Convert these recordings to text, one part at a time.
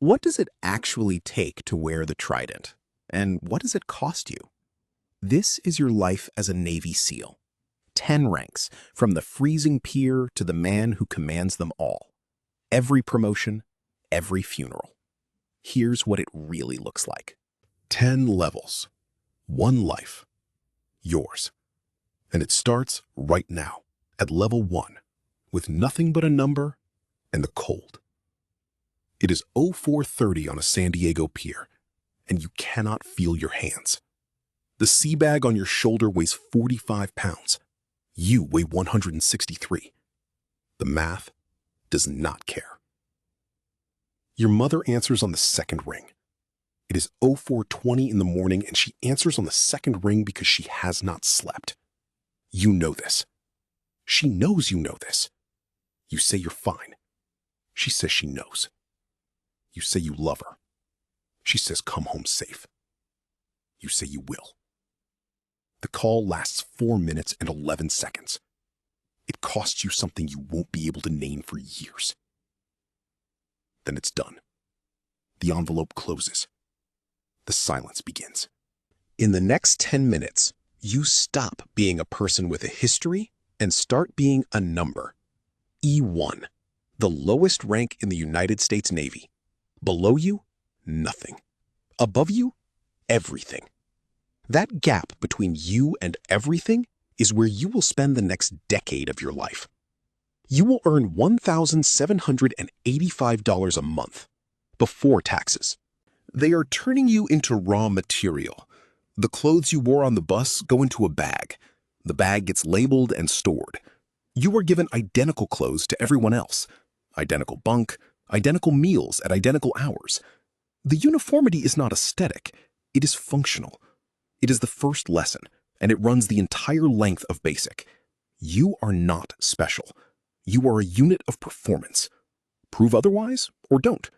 What does it actually take to wear the Trident? And what does it cost you? This is your life as a Navy SEAL. 10 ranks, from the freezing pier to the man who commands them all. Every promotion, every funeral. Here's what it really looks like. 10 levels. One life. Yours. And it starts right now, at level 1, with nothing but a number and the cold. It is 0430 on a San Diego pier, and you cannot feel your hands. The seabag on your shoulder weighs 45 pounds. You weigh 163. The math does not care. Your mother answers on the second ring. It is 0420 in the morning, and she answers on the second ring because she has not slept. You know this. She knows you know this. You say you're fine. She says she knows. You say you love her. She says come home safe. You say you will. The call lasts 4 minutes and 11 seconds. It costs you something you won't be able to name for years. Then it's done. The envelope closes. The silence begins. In the next 10 minutes, you stop being a person with a history and start being a number. E1, the lowest rank in the United States Navy. Below you, nothing. Above you, everything. That gap between you and everything is where you will spend the next decade of your life. You will earn $1,785 a month before taxes. They are turning you into raw material. The clothes you wore on the bus go into a bag. The bag gets labeled and stored. You are given identical clothes to everyone else. Identical bunk, identical meals at identical hours. The uniformity is not aesthetic. It is functional. It is the first lesson, and it runs the entire length of basic. You are not special. You are a unit of performance. Prove otherwise or don't.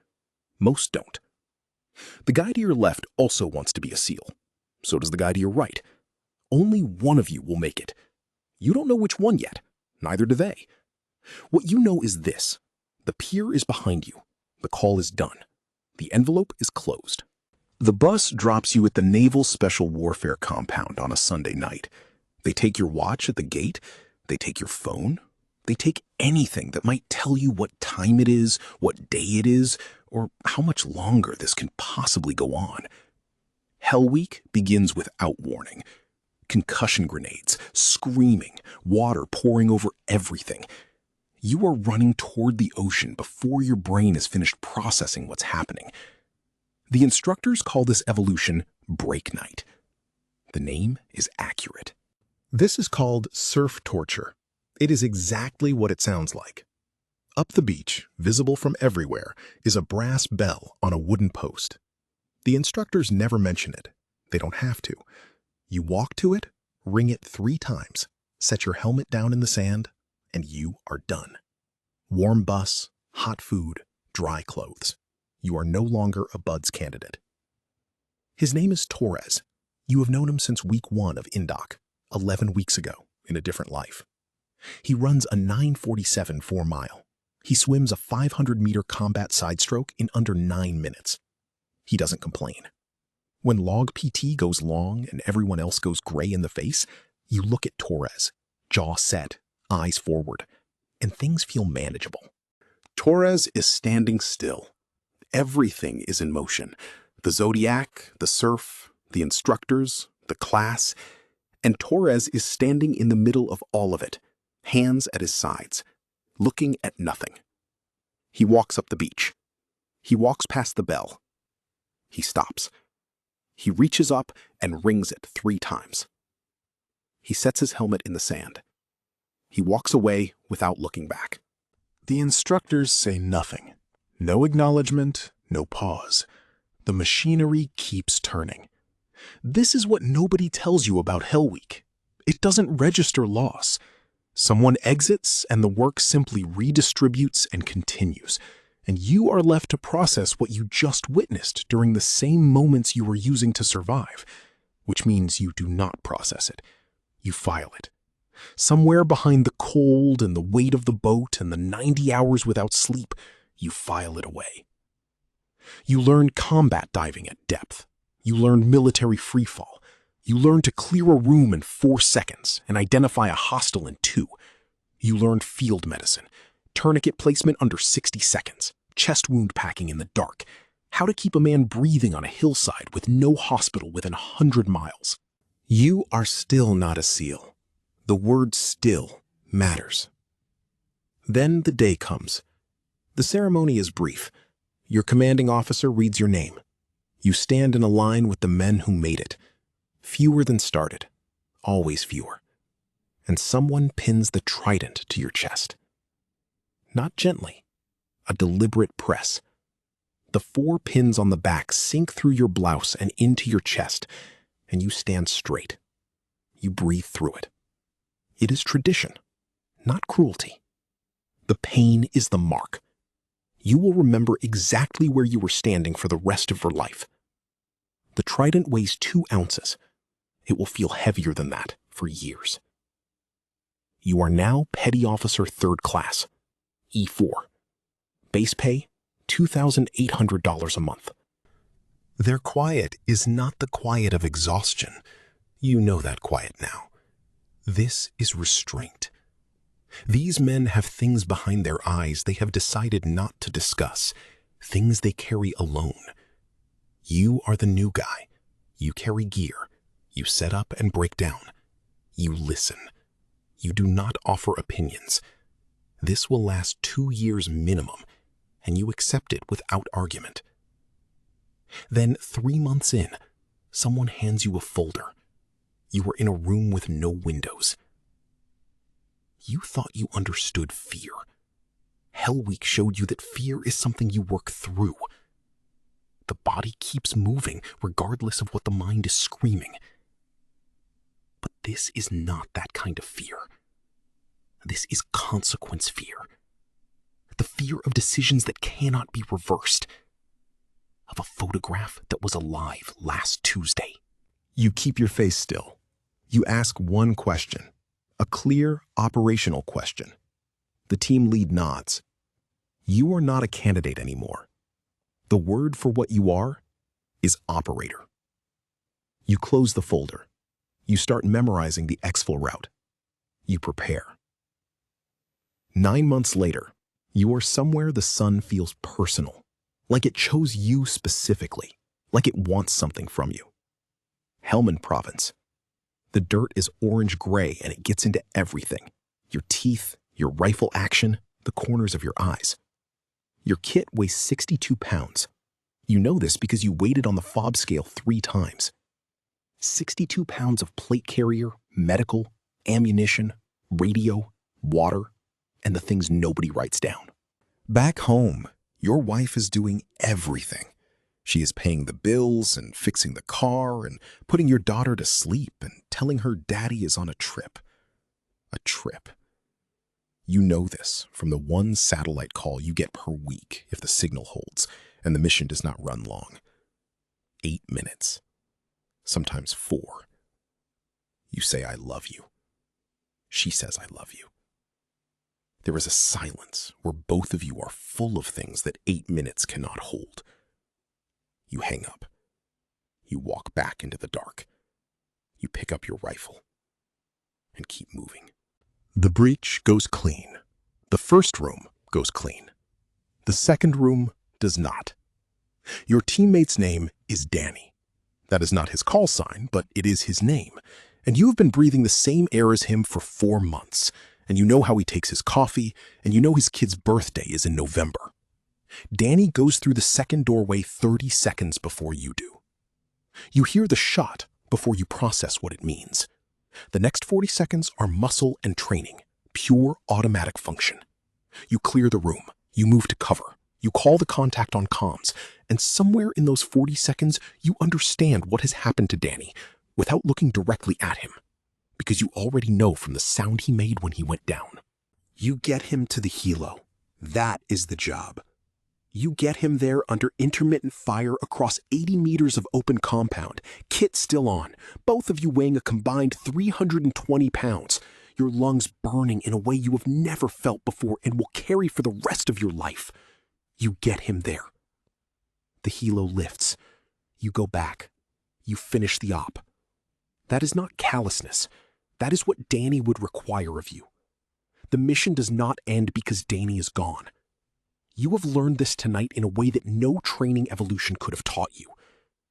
Most don't. The guy to your left also wants to be a SEAL. So does the guy to your right. Only one of you will make it. You don't know which one yet. Neither do they. What you know is this. The pier is behind you. The call is done. The envelope is closed. The bus drops you at the Naval Special Warfare compound on a Sunday night. They take your watch at the gate. They take your phone. They take anything that might tell you what time it is, what day it is, or how much longer this can possibly go on. Hell Week begins without warning. Concussion grenades, screaming, water pouring over everything. You are running toward the ocean before your brain has finished processing what's happening. The instructors call this evolution break night. The name is accurate. This is called surf torture. It is exactly what it sounds like. Up the beach, visible from everywhere, is a brass bell on a wooden post. The instructors never mention it. They don't have to. You walk to it, ring it 3 times, set your helmet down in the sand, and you are done. Warm bus, hot food, dry clothes. You are no longer a BUDS candidate. His name is Torres. You have known him since week 1 of Indoc, 11 weeks ago, in a different life. He runs a 9:47 4-mile. He swims a 500-meter combat side stroke in under 9 minutes. He doesn't complain. When log PT goes long and everyone else goes gray in the face, you look at Torres, jaw set, eyes forward, and things feel manageable. Torres is standing still. Everything is in motion. The Zodiac, the surf, the instructors, the class, and Torres is standing in the middle of all of it, hands at his sides, looking at nothing. He walks up the beach. He walks past the bell. He stops. He reaches up and rings it 3 times. He sets his helmet in the sand. He walks away without looking back. The instructors say nothing. No acknowledgement, no pause. The machinery keeps turning. This is what nobody tells you about Hell Week. It doesn't register loss. Someone exits and the work simply redistributes and continues. And you are left to process what you just witnessed during the same moments you were using to survive, which means you do not process it. You file it. Somewhere behind the cold and the weight of the boat and the 90 hours without sleep, you file it away. You learn combat diving at depth. You learn military freefall. You learn to clear a room in 4 seconds and identify a hostile in 2. You learn field medicine, tourniquet placement under 60 seconds, chest wound packing in the dark, how to keep a man breathing on a hillside with no hospital within 100 miles. You are still not a SEAL. The word still matters. Then the day comes. The ceremony is brief. Your commanding officer reads your name. You stand in a line with the men who made it. Fewer than started, always fewer. And someone pins the Trident to your chest. Not gently, a deliberate press. The 4 pins on the back sink through your blouse and into your chest, and you stand straight. You breathe through it. It is tradition, not cruelty. The pain is the mark. You will remember exactly where you were standing for the rest of your life. The Trident weighs 2 ounces. It will feel heavier than that for years. You are now Petty Officer 3rd Class, E4. Base pay, $2,800 a month. Their quiet is not the quiet of exhaustion. You know that quiet now. This is restraint. These men have things behind their eyes they have decided not to discuss, things they carry alone. You are the new guy. You carry gear. You set up and break down. You listen. You do not offer opinions. This will last 2 years minimum, and you accept it without argument. Then 3 months in, someone hands you a folder. You are in a room with no windows. You thought you understood fear. Hell Week showed you that fear is something you work through. The body keeps moving regardless of what the mind is screaming. But this is not that kind of fear. This is consequence fear. The fear of decisions that cannot be reversed. Of a photograph that was alive last Tuesday. You keep your face still. You ask one question, a clear, operational question. The team lead nods. You are not a candidate anymore. The word for what you are is operator. You close the folder. You start memorizing the exfil route. You prepare. 9 months later, you are somewhere the sun feels personal, like it chose you specifically, like it wants something from you. Helmand Province. The dirt is orange-gray and it gets into everything. Your teeth, your rifle action, the corners of your eyes. Your kit weighs 62 pounds. You know this because you weighed it on the FOB scale 3 times. 62 pounds of plate carrier, medical, ammunition, radio, water, and the things nobody writes down. Back home, your wife is doing everything. She is paying the bills and fixing the car and putting your daughter to sleep and telling her daddy is on a trip. A trip. You know this from the 1 satellite call you get per week if the signal holds and the mission does not run long. 8 minutes. Sometimes 4. You say, I love you. She says, I love you. There is a silence where both of you are full of things that 8 minutes cannot hold. You hang up. You walk back into the dark. You pick up your rifle and keep moving. The breach goes clean. The first room goes clean. The second room does not. Your teammate's name is Danny. That is not his call sign, but it is his name. And you have been breathing the same air as him for 4 months. And you know how he takes his coffee, and you know his kid's birthday is in November. Danny goes through the second doorway 30 seconds before you do. You hear the shot before you process what it means. The next 40 seconds are muscle and training, pure automatic function. You clear the room, you move to cover, you call the contact on comms, and somewhere in those 40 seconds, you understand what has happened to Danny without looking directly at him, because you already know from the sound he made when he went down. You get him to the helo. That is the job. You get him there under intermittent fire across 80 meters of open compound, kit still on, both of you weighing a combined 320 pounds, your lungs burning in a way you have never felt before and will carry for the rest of your life. You get him there. The helo lifts. You go back. You finish the op. That is not callousness. That is what Danny would require of you. The mission does not end because Danny is gone. You have learned this tonight in a way that no training evolution could have taught you.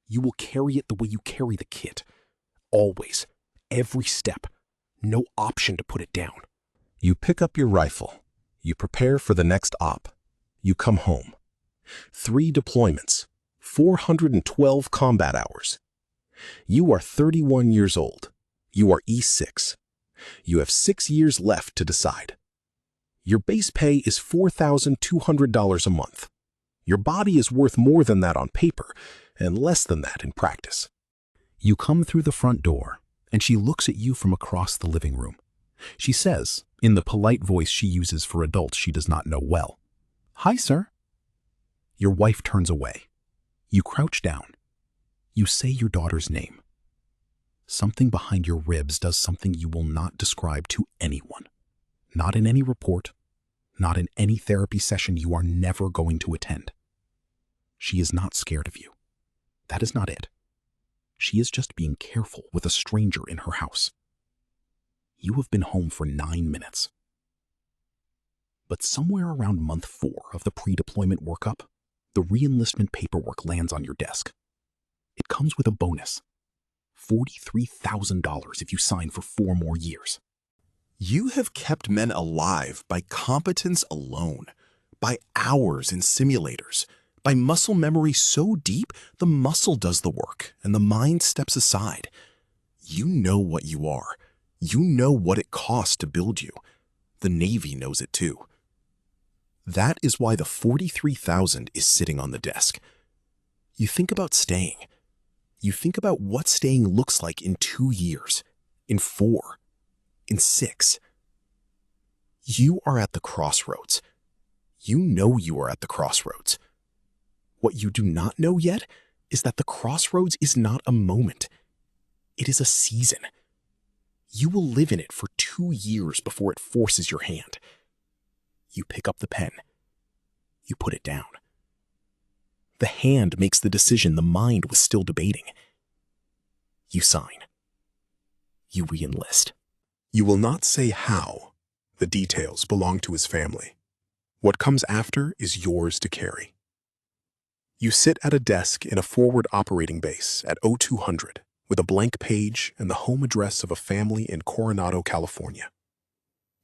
You will carry it the way you carry the kit. Always. Every step. No option to put it down. You pick up your rifle. You prepare for the next op. You come home. 3 deployments. 412 combat hours. You are 31 years old. You are E6. You have 6 years left to decide. Your base pay is $4,200 a month. Your body is worth more than that on paper and less than that in practice. You come through the front door, and she looks at you from across the living room. She says, in the polite voice she uses for adults she does not know well, "Hi, sir." Your wife turns away. You crouch down. You say your daughter's name. Something behind your ribs does something you will not describe to anyone. Not in any report, not in any therapy session you are never going to attend. She is not scared of you. That is not it. She is just being careful with a stranger in her house. You have been home for 9 minutes. But somewhere around month 4 of the pre-deployment workup, the reenlistment paperwork lands on your desk. It comes with a bonus. $43,000 if you sign for 4 more years. You have kept men alive by competence alone, by hours in simulators, by muscle memory so deep the muscle does the work and the mind steps aside. You know what you are. You know what it costs to build you. The Navy knows it too. That is why the $43,000 is sitting on the desk. You think about staying. You think about what staying looks like in 2 years, in 4, in 6. You are at the crossroads. You know you are at the crossroads. What you do not know yet is that the crossroads is not a moment. It is a season. You will live in it for 2 years before it forces your hand. You pick up the pen. You put it down. The hand makes the decision the mind was still debating. You sign. You re-enlist. You will not say how. The details belong to his family. What comes after is yours to carry. You sit at a desk in a forward operating base at 0200 with a blank page and the home address of a family in Coronado, California.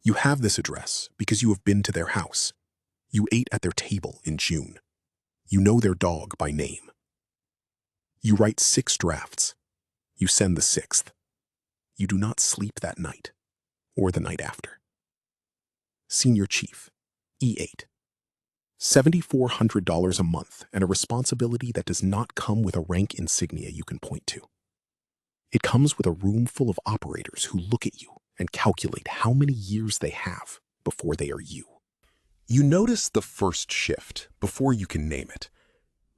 You have this address because you have been to their house. You ate at their table in June. You know their dog by name. You write 6 drafts. You send the 6th. You do not sleep that night or the night after. Senior Chief, E8. $7,400 a month and a responsibility that does not come with a rank insignia you can point to. It comes with a room full of operators who look at you and calculate how many years they have before they are you. You notice the first shift before you can name it.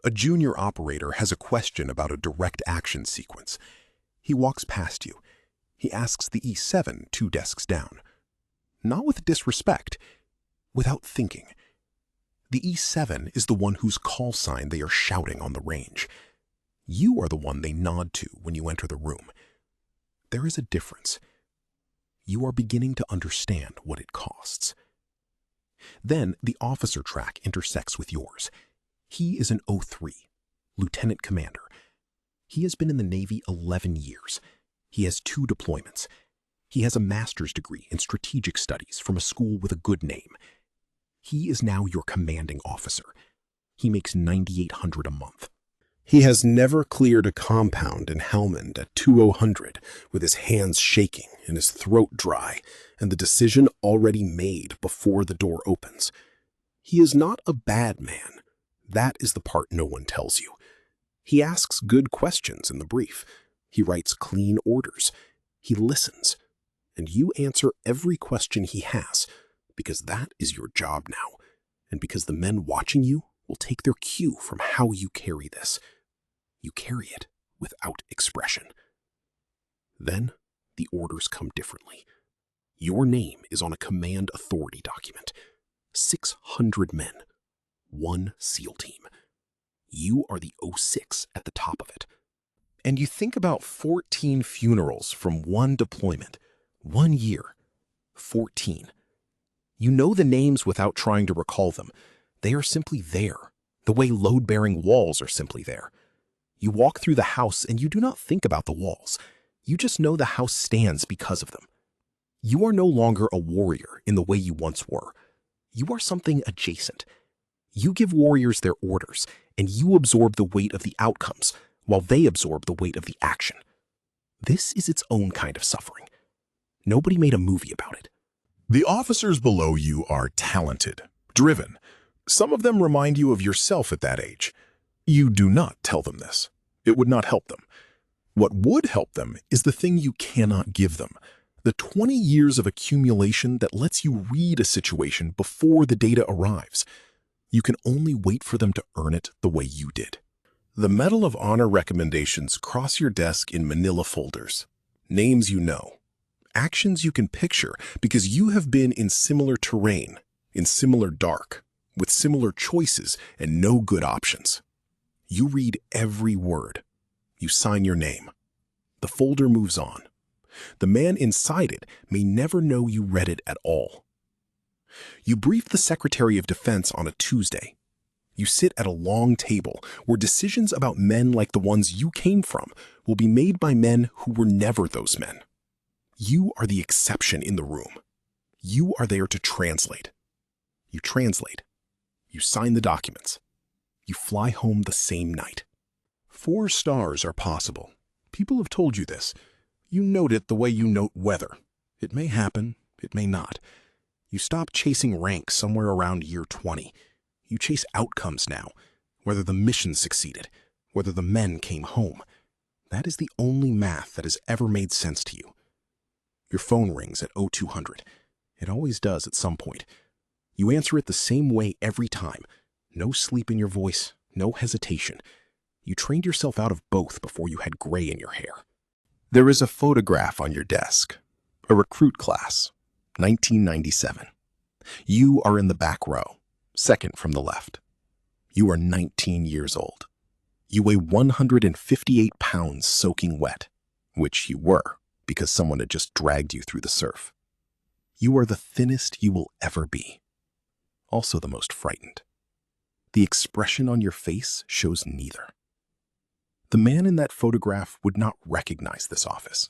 A junior operator has a question about a direct action sequence. He walks past you. He asks the E7 2 desks down. Not with disrespect, without thinking. The E7 is the one whose call sign they are shouting on the range. You are the one they nod to when you enter the room. There is a difference. You are beginning to understand what it costs. Then the officer track intersects with yours. He is an 03, lieutenant commander. He has been in the Navy 11 years. He has 2 deployments. He has a master's degree in strategic studies from a school with a good name. He is now your commanding officer. He makes $9,800 a month. He has never cleared a compound in Helmand at 2000 with his hands shaking and his throat dry and the decision already made before the door opens. He is not a bad man. That is the part no one tells you. He asks good questions in the brief. He writes clean orders. He listens. And you answer every question he has, because that is your job now, and because the men watching you will take their cue from how you carry this. You carry it without expression. Then the orders come differently. Your name is on a command authority document. 600 men. 1 SEAL team. You are the 06 at the top of it. And you think about 14 funerals from one deployment, 1 year. 14. You know the names without trying to recall them. They are simply there, the way load-bearing walls are simply there. You walk through the house and you do not think about the walls. You just know the house stands because of them. You are no longer a warrior in the way you once were. You are something adjacent. You give warriors their orders, and you absorb the weight of the outcomes, while they absorb the weight of the action. This is its own kind of suffering. Nobody made a movie about it. The officers below you are talented, driven. Some of them remind you of yourself at that age. You do not tell them this. It would not help them. What would help them is the thing you cannot give them, the 20 years of accumulation that lets you read a situation before the data arrives. You can only wait for them to earn it the way you did. The Medal of Honor recommendations cross your desk in manila folders. Names you know. Actions you can picture because you have been in similar terrain, in similar dark, with similar choices and no good options. You read every word. You sign your name. The folder moves on. The man inside it may never know you read it at all. You brief the Secretary of Defense on a Tuesday. You sit at a long table where decisions about men like the ones you came from will be made by men who were never those men. You are the exception in the room. You are there to translate. You translate. You sign the documents. You fly home the same night. 4 stars are possible. People have told you this. You note it the way you note weather. It may happen, it may not. You stop chasing rank somewhere around year 20. You chase outcomes now, whether the mission succeeded, whether the men came home. That is the only math that has ever made sense to you. Your phone rings at 0200. It always does at some point. You answer it the same way every time. No sleep in your voice, no hesitation. You trained yourself out of both before you had gray in your hair. There is a photograph on your desk. A recruit class, 1997. You are in the back row, second from the left. You are 19 years old. You weigh 158 pounds soaking wet, which you were because someone had just dragged you through the surf. You are the thinnest you will ever be. Also the most frightened. The expression on your face shows neither. The man in that photograph would not recognize this office,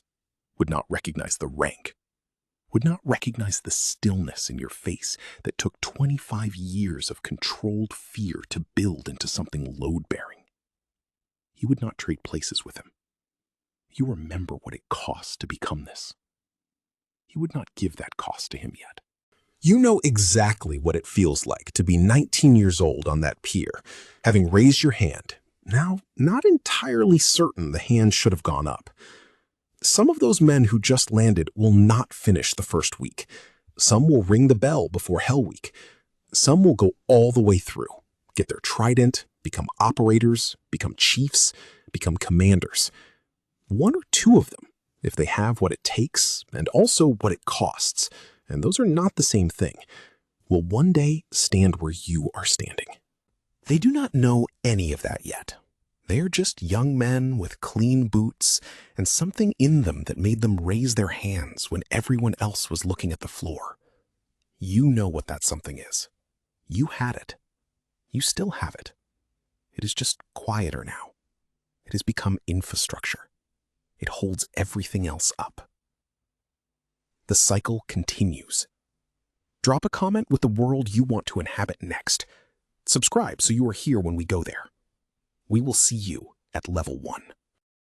would not recognize the rank, would not recognize the stillness in your face that took 25 years of controlled fear to build into something load-bearing. He would not trade places with him. You remember what it costs to become this. He would not give that cost to him yet. You know exactly what it feels like to be 19 years old on that pier, having raised your hand, now not entirely certain the hand should have gone up. Some of those men who just landed will not finish the first week. Some will ring the bell before Hell Week. Some will go all the way through, get their Trident, become operators, become chiefs, become commanders. 1 or 2 of them, if they have what it takes and also what it costs, and those are not the same thing, will one day stand where you are standing. They do not know any of that yet. They are just young men with clean boots and something in them that made them raise their hands when everyone else was looking at the floor. You know what that something is. You had it. You still have it. It is just quieter now. It has become infrastructure. It holds everything else up. The cycle continues. Drop a comment with the world you want to inhabit next. Subscribe so you are here when we go there. We will see you at level 1.